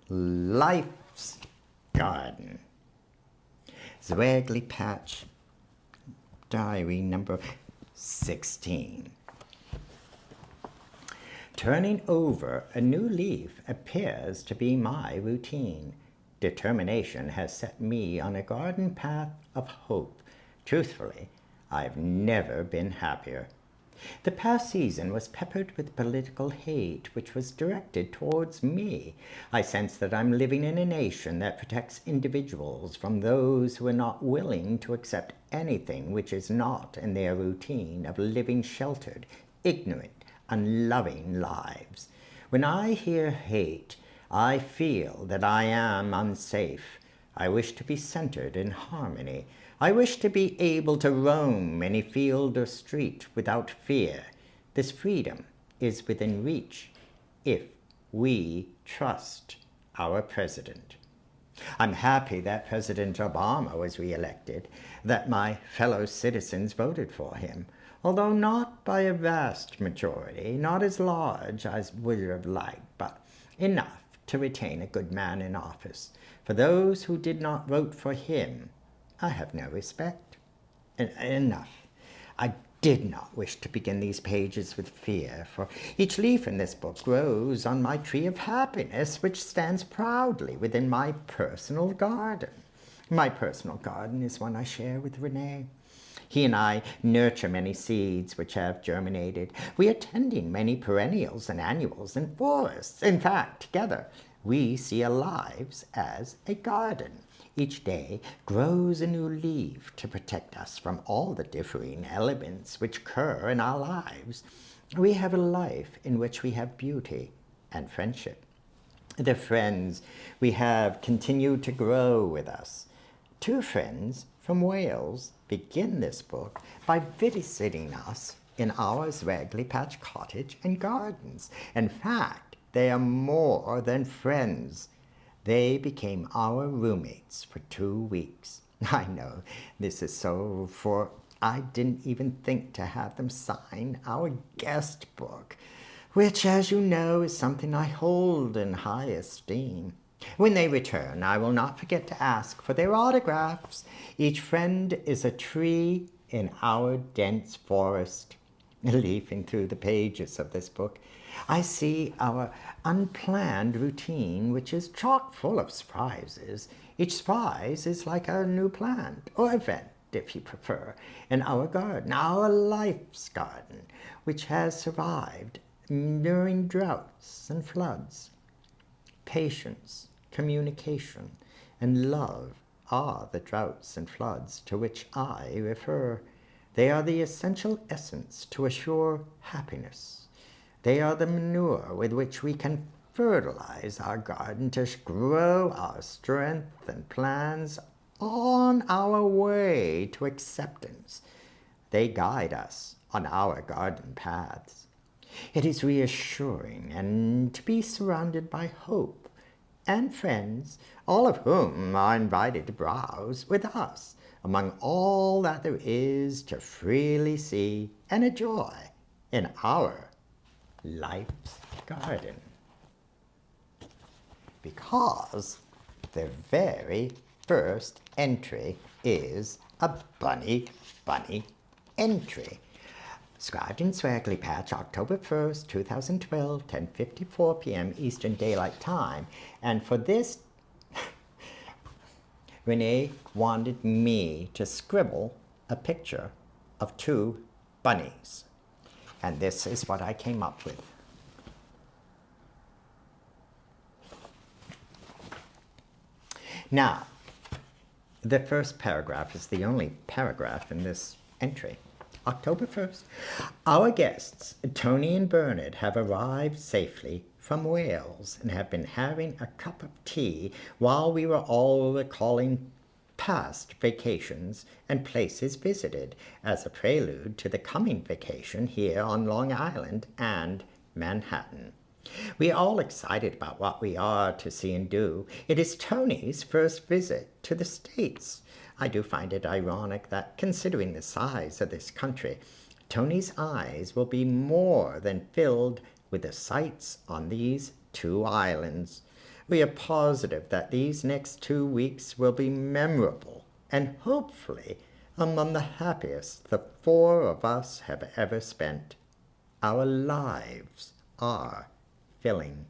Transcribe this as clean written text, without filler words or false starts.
Life's Garden. Zwerglipatch Diary number 16. Turning over a new leaf appears to be my routine. Determination has set me on a garden path of hope. Truthfully, I've never been happier. The past season was peppered with political hate, which was directed towards me. I sense that I'm living in a nation that protects individuals from those who are not willing to accept anything which is not in their routine of living sheltered, ignorant, unloving lives. When I hear hate, I feel that I am unsafe. I wish to be centered in harmony. I wish to be able to roam any field or street without fear. This freedom is within reach if we trust our president. I'm happy that President Obama was re-elected, that my fellow citizens voted for him, although not by a vast majority, not as large as we would have liked, but enough to retain a good man in office. For those who did not vote for him, I have no respect. Enough. I did not wish to begin these pages with fear, for each leaf in this book grows on my tree of happiness, which stands proudly within my personal garden. My personal garden is one I share with Renee. He and I nurture many seeds which have germinated. We are tending many perennials and annuals and forests. In fact, together, we see our lives as a garden. Each day grows a new leaf to protect us from all the differing elements which occur in our lives. We have a life in which we have beauty and friendship. The friends we have continue to grow with us. 2 friends from Wales begin this book by visiting us in our Zwerglipatch cottage and gardens. In fact, they are more than friends. They became our roommates for 2 weeks. I know this is so, for I didn't even think to have them sign our guest book, which, as you know, is something I hold in high esteem. When they return, I will not forget to ask for their autographs. Each friend is a tree in our dense forest. Leafing through the pages of this book, I see our unplanned routine, which is chock full of surprises. Each surprise is like a new plant, or event, if you prefer, in our garden, our life's garden, which has survived during droughts and floods. Patience, communication, and love are the droughts and floods to which I refer. They are the essential essence to assure happiness. They are the manure with which we can fertilize our garden to grow our strength and plans on our way to acceptance. They guide us on our garden paths. It is reassuring and to be surrounded by hope and friends, all of whom are invited to browse with us among all that there is to freely see and enjoy in our life's garden. Because the very first entry is a bunny entry. Scribed in Zwerglipatch, October 1st, 2012, 10:54 p.m. Eastern Daylight Time. And for this, Renee wanted me to scribble a picture of 2 bunnies. And this is what I came up with. Now, the first paragraph is the only paragraph in this entry. October 1st. Our guests, Tony and Bernard, have arrived safely from Wales and have been having a cup of tea while we were all recalling past vacations and places visited as a prelude to the coming vacation here on Long Island and Manhattan. We are all excited about what we are to see and do. It is Tony's first visit to the States. I do find it ironic that, considering the size of this country, Tony's eyes will be more than filled with the sights on these 2 islands. We are positive that these next 2 weeks will be memorable and hopefully among the happiest the 4 of us have ever spent. Our lives are filling.